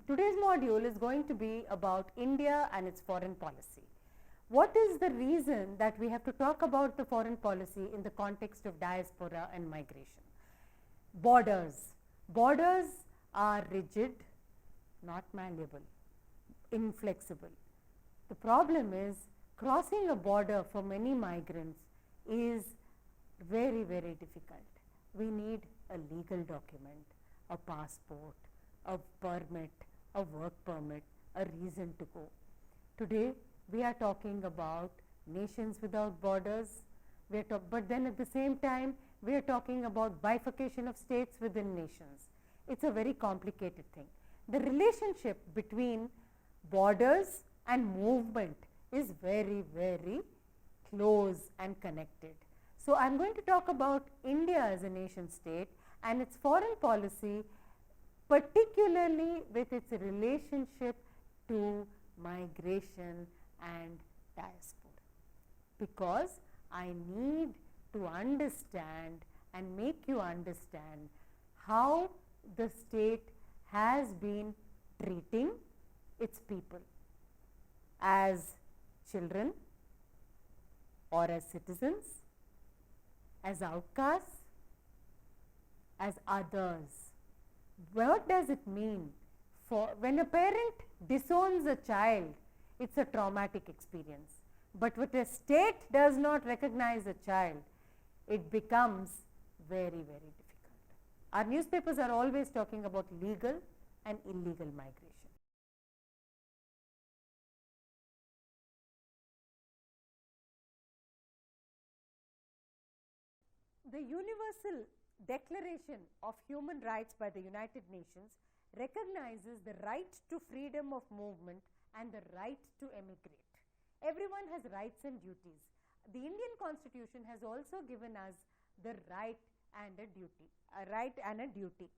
Today's module is going to be about India and its foreign policy. What is the reason that we have to talk about the foreign policy in the context of diaspora and migration? Borders. Borders are rigid, not malleable, inflexible. The problem is crossing a border for many migrants is very, very difficult. We need a legal document, a passport, a permit, a work permit, a reason to go. Today, we are talking about nations without borders, but then at the same time, we are talking about bifurcation of states within nations. It's a very complicated thing. The relationship between borders and movement is very, very close and connected. So, I am going to talk about India as a nation state and its foreign policy, particularly with its relationship to migration and diaspora, because I need to understand and make you understand how the state has been treating its people as children or as citizens, as outcasts, as others. What does it mean for when a parent disowns a child? It's a traumatic experience. But when a state does not recognize a child, it becomes very, very difficult. Our newspapers are always talking about legal and illegal migration. The Universal Declaration of Human Rights by the United Nations recognizes the right to freedom of movement and the right to emigrate. Everyone has rights and duties. The Indian Constitution has also given us the right and a duty.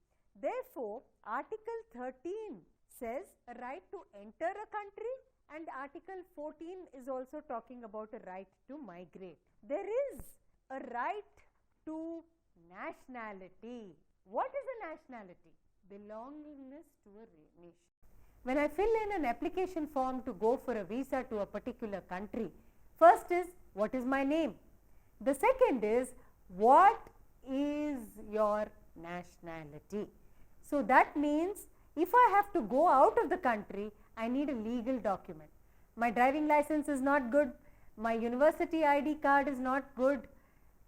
Therefore, Article 13 says a right to enter a country, and Article 14 is also talking about a right to migrate. There is a right to nationality. What is a nationality? Belongingness to a nation. When I fill in an application form to go for a visa to a particular country, first is what is my name? The second is what is your nationality? So that means if I have to go out of the country, I need a legal document. My driving license is not good, my university ID card is not good,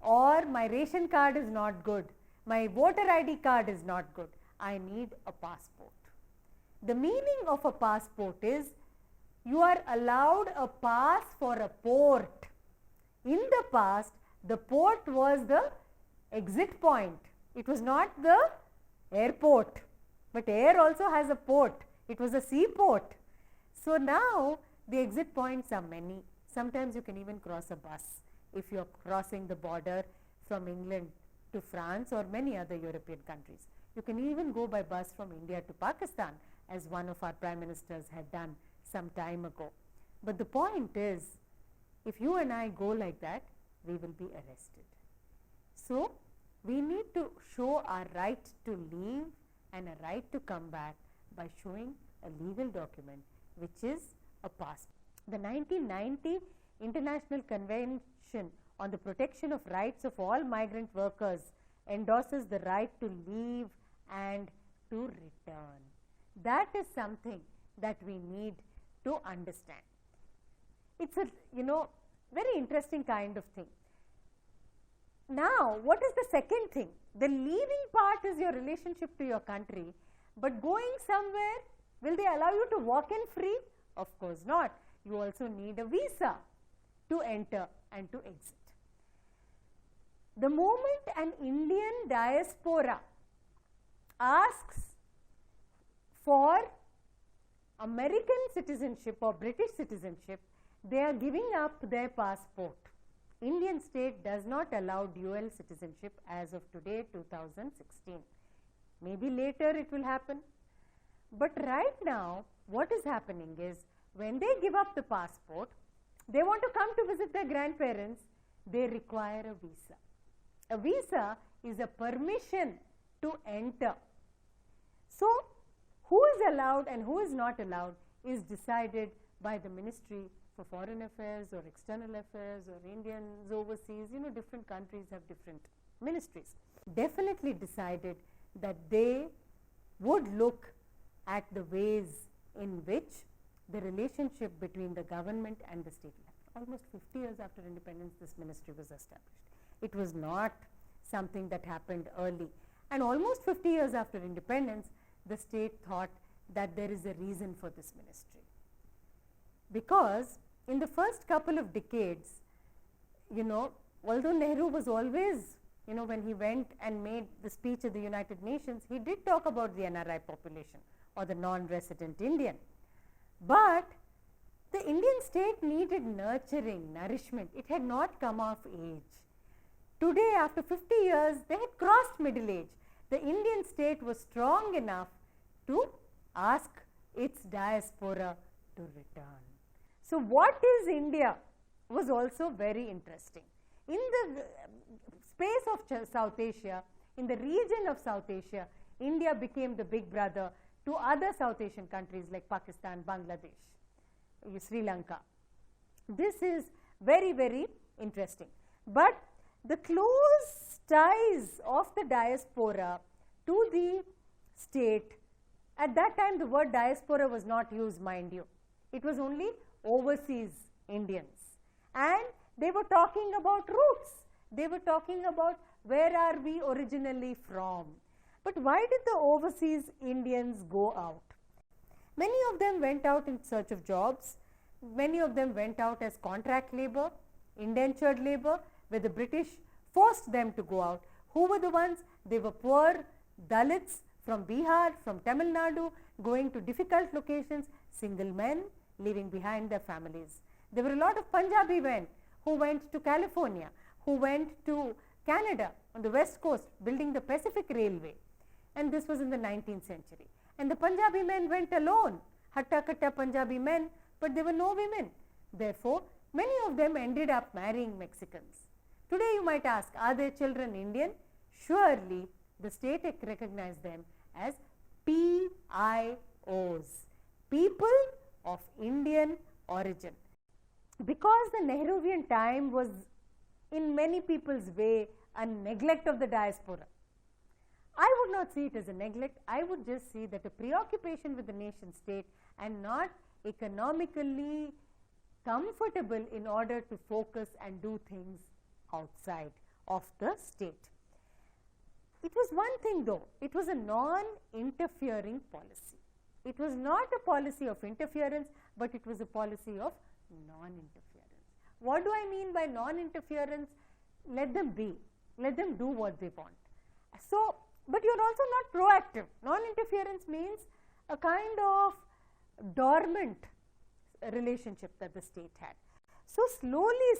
or my ration card is not good, my voter ID card is not good. I need a passport. The meaning of a passport is you are allowed a pass for a port. In the past, the port was the exit point. It was not the airport, but air also has a port. It was a seaport. So now the exit points are many. Sometimes you can even cross a bus if you are crossing the border from England to France or many other European countries. You can even go by bus from India to Pakistan, as one of our prime ministers had done some time ago. But the point is, if you and I go like that, we will be arrested. So, we need to show our right to leave and a right to come back by showing a legal document, which is a passport. The 1990 International Convention on the Protection of Rights of All Migrant Workers endorses the right to leave and to return. That is something that we need to understand. It's a very interesting kind of thing. Now, what is the second thing? The leaving part is your relationship to your country, but going somewhere, will they allow you to walk in free? Of course not. You also need a visa to enter and to exit. The moment an Indian diaspora asks for American citizenship or British citizenship, they are giving up their passport. Indian state does not allow dual citizenship as of today, 2016. Maybe later it will happen. But right now, what is happening is, when they give up the passport, they want to come to visit their grandparents, they require a visa. A visa is a permission to enter. So, Who is allowed and who is not allowed is decided by the Ministry for Foreign Affairs or External Affairs or Indians overseas. Different countries have different ministries. Definitely decided that they would look at the ways in which the relationship between the government and the state. Almost 50 years after independence, this ministry was established. It was not something that happened early. And almost 50 years after independence, the state thought that there is a reason for this ministry. Because in the first couple of decades, although Nehru was always, when he went and made the speech at the United Nations, he did talk about the NRI population or the non-resident Indian. But the Indian state needed nurturing, nourishment. It had not come of age. Today, after 50 years, they had crossed middle age. The Indian state was strong enough to ask its diaspora to return. So, what is India was also very interesting. In the space of South Asia, in the region of South Asia, India became the big brother to other South Asian countries like Pakistan, Bangladesh, Sri Lanka. This is very, very interesting. But the close ties of the diaspora to the state, at that time the word diaspora was not used, mind you. It was only overseas Indians. And they were talking about roots. They were talking about where are we originally from. But why did the overseas Indians go out? Many of them went out in search of jobs. Many of them went out as contract labor, indentured labor, where the British forced them to go out. Who were the ones? They were poor Dalits from Bihar, from Tamil Nadu, going to difficult locations, single men, leaving behind their families. There were a lot of Punjabi men who went to California, who went to Canada on the west coast, building the Pacific Railway. And this was in the 19th century. And the Punjabi men went alone, hatta-katta Punjabi men, but there were no women. Therefore, many of them ended up marrying Mexicans. Today you might ask, are their children Indian? Surely the state recognized them as PIOs, people of Indian origin. Because the Nehruvian time was in many people's way a neglect of the diaspora, I would not see it as a neglect. I would just see that a preoccupation with the nation state and not economically comfortable in order to focus and do things outside of the state. It was one thing though, it was a non-interfering policy. It was not a policy of interference, but it was a policy of non-interference. What do I mean by non-interference? Let them be, let them do what they want. So, but you are also not proactive. Non-interference means a kind of dormant relationship that the state had. So,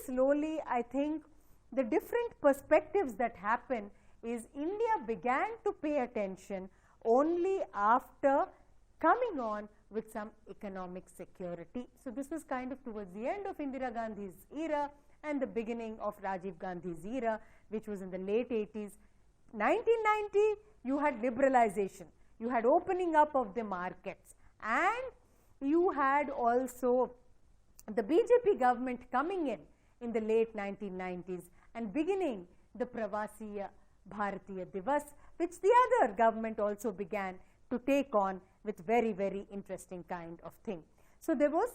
slowly I think the different perspectives that happen is India began to pay attention only after coming on with some economic security. So, this was kind of towards the end of Indira Gandhi's era and the beginning of Rajiv Gandhi's era, which was in the late 80s. 1990, you had liberalization, you had opening up of the markets, and you had also the BJP government coming in the late 1990s and beginning the Pravasiya Bharatiya Divas, which the other government also began to take on with very, very interesting kind of thing. So, there was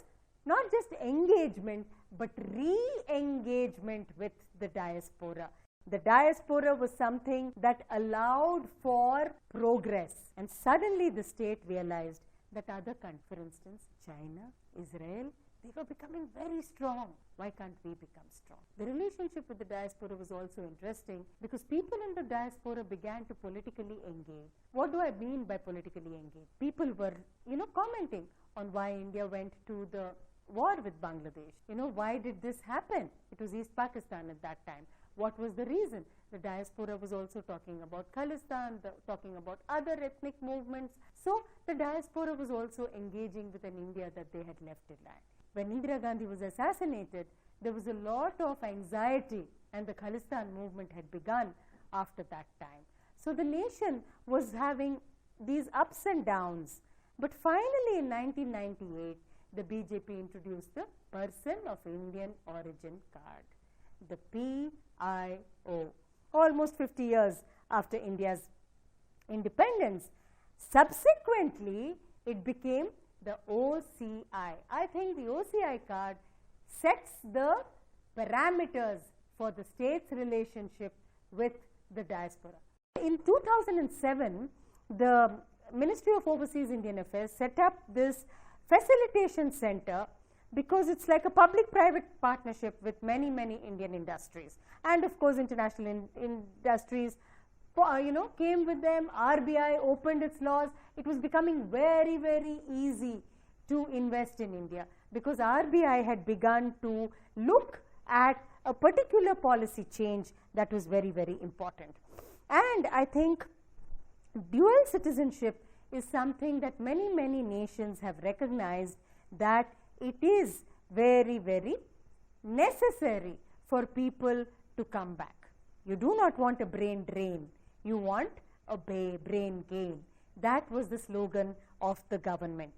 not just engagement, but re-engagement with the diaspora. The diaspora was something that allowed for progress, and suddenly the state realized that other countries, for instance, China, Israel, they were becoming very strong. Why can't we become strong? The relationship with the diaspora was also interesting because people in the diaspora began to politically engage. What do I mean by politically engage? People were, commenting on why India went to the war with Bangladesh. Why did this happen? It was East Pakistan at that time. What was the reason? The diaspora was also talking about Khalistan, talking about other ethnic movements. So, the diaspora was also engaging with an India that they had left behind. When Indira Gandhi was assassinated, there was a lot of anxiety, and the Khalistan movement had begun after that time. So, the nation was having these ups and downs, But finally in 1998, the BJP introduced the Person of Indian Origin card, the PIO, almost 50 years after India's independence. Subsequently, it became the OCI. I think the OCI card sets the parameters for the state's relationship with the diaspora. In 2007, the Ministry of Overseas Indian Affairs set up this facilitation center because it's like a public-private partnership with many, many Indian industries, and of course international industries came with them. RBI opened its laws. It was becoming very, very easy to invest in India because RBI had begun to look at a particular policy change that was very, very important. And I think dual citizenship is something that many, many nations have recognized that it is very, very necessary for people to come back. You do not want a brain drain, you want a brain gain. That was the slogan of the government.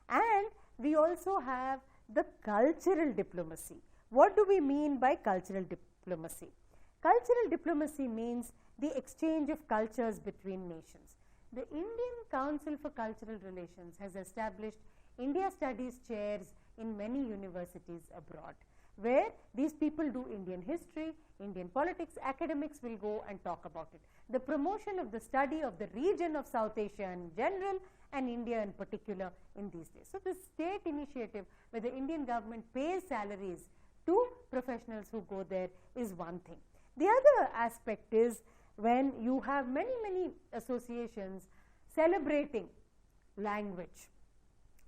And we also have the cultural diplomacy. What do we mean by cultural diplomacy? Cultural diplomacy means the exchange of cultures between nations. The Indian Council for Cultural Relations has established India Studies chairs in many universities abroad, where these people do Indian history, Indian politics. Academics will go and talk about it. The promotion of the study of the region of South Asia in general and India in particular in these days. So, this state initiative where the Indian government pays salaries to professionals who go there is one thing. The other aspect is when you have many, many associations celebrating language.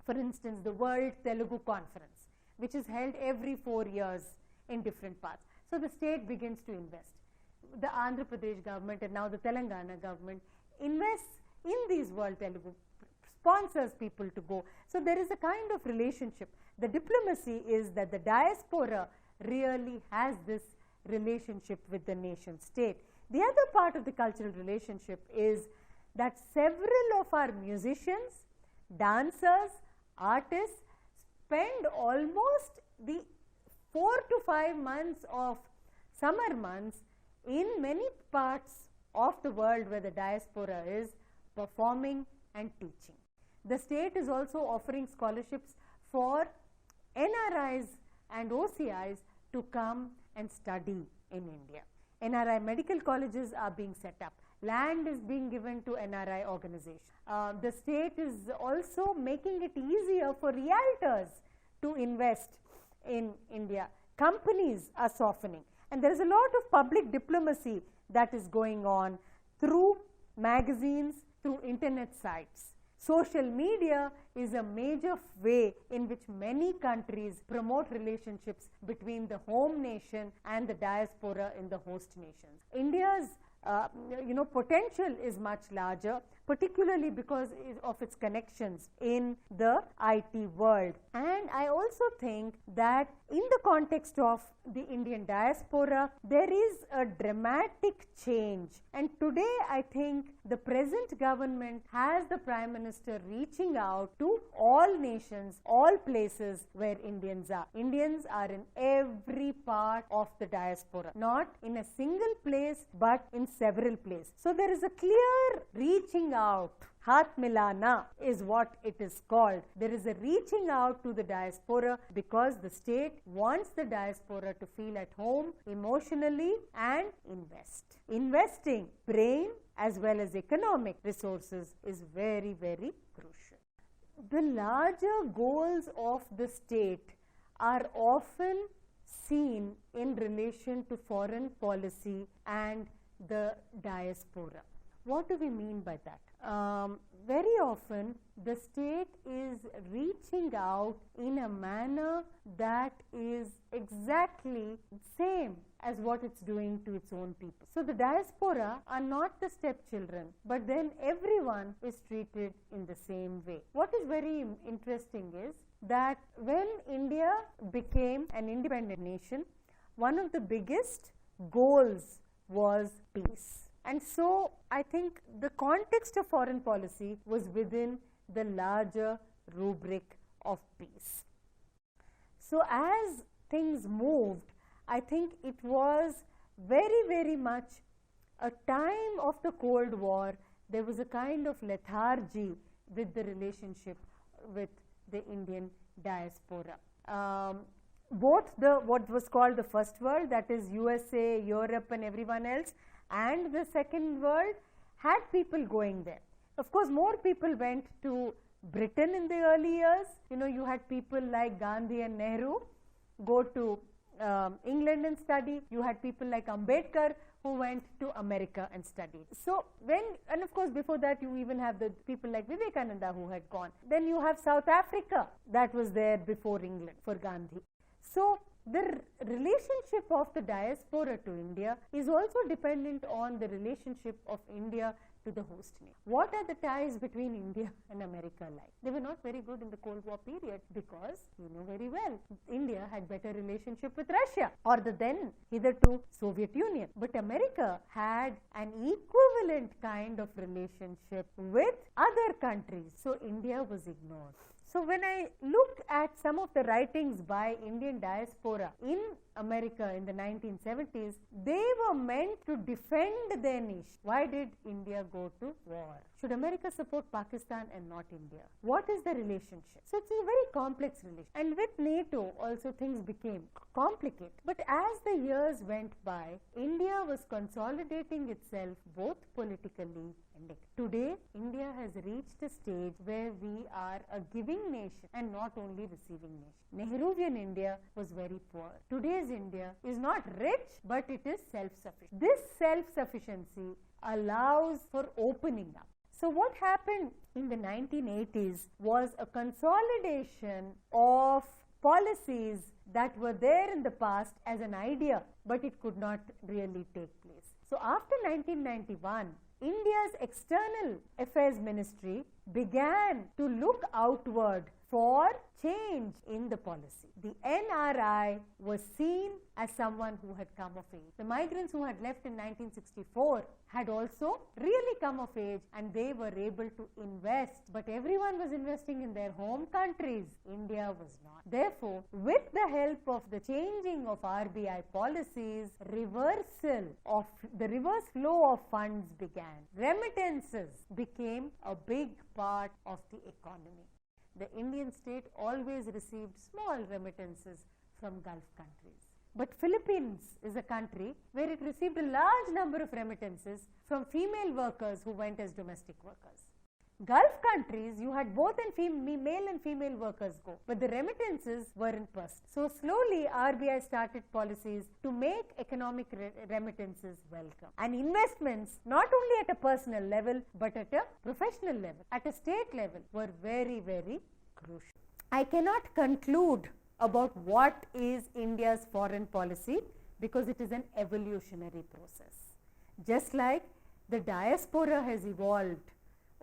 For instance, the World Telugu Conference, which is held every 4 years in different parts. So, the state begins to invest. The Andhra Pradesh government and now the Telangana government invests in these World Telugu, sponsors people to go. So, there is a kind of relationship. The diplomacy is that the diaspora really has this relationship with the nation state. The other part of the cultural relationship is that several of our musicians, dancers, artists spend almost the 4 to 5 months of summer months in many parts of the world where the diaspora is performing and teaching. The state is also offering scholarships for NRIs and OCIs to come and study in India. NRI medical colleges are being set up. Land is being given to NRI organizations. The state is also making it easier for realtors to invest in India. Companies are softening, and there is a lot of public diplomacy that is going on through magazines, through internet sites. Social media is a major way in which many countries promote relationships between the home nation and the diaspora in the host nations. India's potential is much larger, particularly because of its connections in the IT world. And I also think that in the context of the Indian diaspora, there is a dramatic change. And today, I think the present government has the Prime Minister reaching out to all nations, all places where Indians are. Indians are in every part of the diaspora, not in a single place, but in several places. So, there is a clear reaching out. Hath Milana is what it is called. There is a reaching out to the diaspora because the state wants the diaspora to feel at home emotionally and invest. Investing brain as well as economic resources is very, very crucial. The larger goals of the state are often seen in relation to foreign policy and the diaspora. What do we mean by that? Very often the state is reaching out in a manner that is exactly same as what it's doing to its own people. So, the diaspora are not the stepchildren, but then everyone is treated in the same way. What is very interesting is that when India became an independent nation, one of the biggest goals was peace. And so, I think the context of foreign policy was within the larger rubric of peace. So as things moved, I think it was very, very much a time of the Cold War. There was a kind of lethargy with the relationship with the Indian diaspora. Both what was called the First World, that is USA, Europe and everyone else, and the Second World had people going there. Of course, more people went to Britain in the early years. You had people like Gandhi and Nehru go to England and study. You had people like Ambedkar who went to America and studied. So and of course before that you even have the people like Vivekananda who had gone. Then you have South Africa that was there before England for Gandhi. So the relationship of the diaspora to India is also dependent on the relationship of India to the host nation. What are the ties between India and America like? They were not very good in the Cold War period because you know very well India had better relationship with Russia or the then hitherto Soviet Union. But America had an equivalent kind of relationship with other countries. So India was ignored. So when I look at some of the writings by Indian diaspora in America in the 1970s, they were meant to defend their niche. Why did India go to war? Should America support Pakistan and not India? What is the relationship? So it's a very complex relationship. And with NATO also things became complicated. But as the years went by, India was consolidating itself both politically and today India has reached a stage where we are a giving nation and not only receiving nation. Nehruvian India was very poor. Today's India is not rich, but it is self-sufficient. This self-sufficiency allows for opening up. So what happened in the 1980s was a consolidation of policies that were there in the past as an idea, but it could not really take place. So after 1991, India's External Affairs Ministry began to look outward for change in the policy. The NRI was seen as someone who had come of age. The migrants who had left in 1964 had also really come of age and they were able to invest, but everyone was investing in their home countries. India was not. Therefore, with the help of the changing of RBI policies, the reverse flow of funds began. Remittances became a big part of the economy. The Indian state always received small remittances from Gulf countries. But Philippines is a country where it received a large number of remittances from female workers who went as domestic workers. Gulf countries, you had both male and female workers go, but the remittances weren't personal. So slowly RBI started policies to make economic remittances welcome. And investments, not only at a personal level, but at a professional level, at a state level, were very, very crucial. I cannot conclude about what is India's foreign policy because it is an evolutionary process. Just like the diaspora has evolved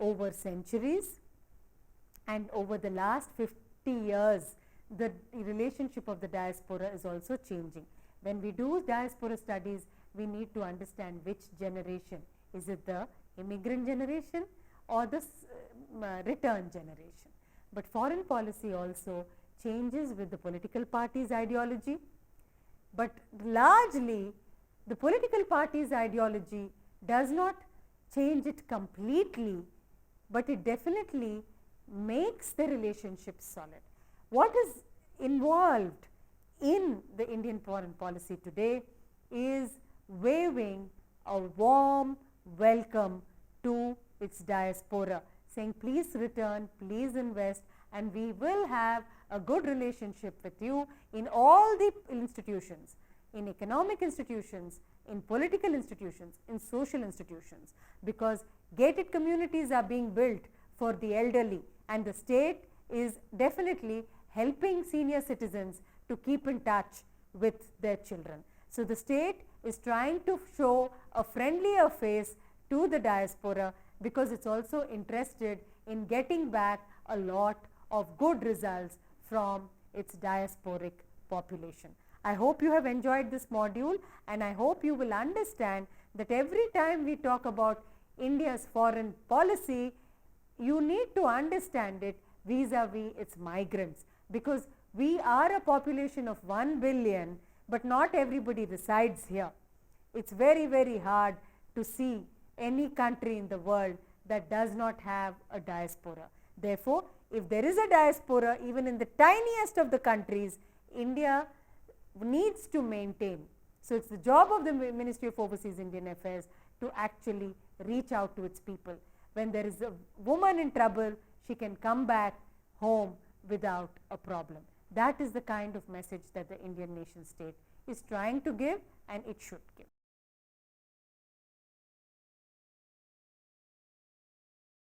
over centuries and over the last 50 years, the relationship of the diaspora is also changing. When we do diaspora studies, we need to understand which generation. Is it the immigrant generation or the return generation? But foreign policy also changes with the political party's ideology, but largely the political party's ideology does not change it completely, but it definitely makes the relationship solid. What is involved in the Indian foreign policy today is waving a warm welcome to its diaspora, saying please return, please invest, and we will have a good relationship with you in all the institutions, in economic institutions, in political institutions, in social institutions, because gated communities are being built for the elderly and the state is definitely helping senior citizens to keep in touch with their children. So the state is trying to show a friendlier face to the diaspora because it's also interested in getting back a lot of good results from its diasporic population. I hope you have enjoyed this module and I hope you will understand that every time we talk about India's foreign policy, you need to understand it vis-a-vis its migrants, because we are a population of 1 billion, but not everybody resides here. It's very, very hard to see any country in the world that does not have a diaspora. Therefore, if there is a diaspora, even in the tiniest of the countries, India needs to maintain. So, it's the job of the Ministry of Overseas Indian Affairs to actually reach out to its people. When there is a woman in trouble, she can come back home without a problem. That is the kind of message that the Indian nation state is trying to give, and it should give.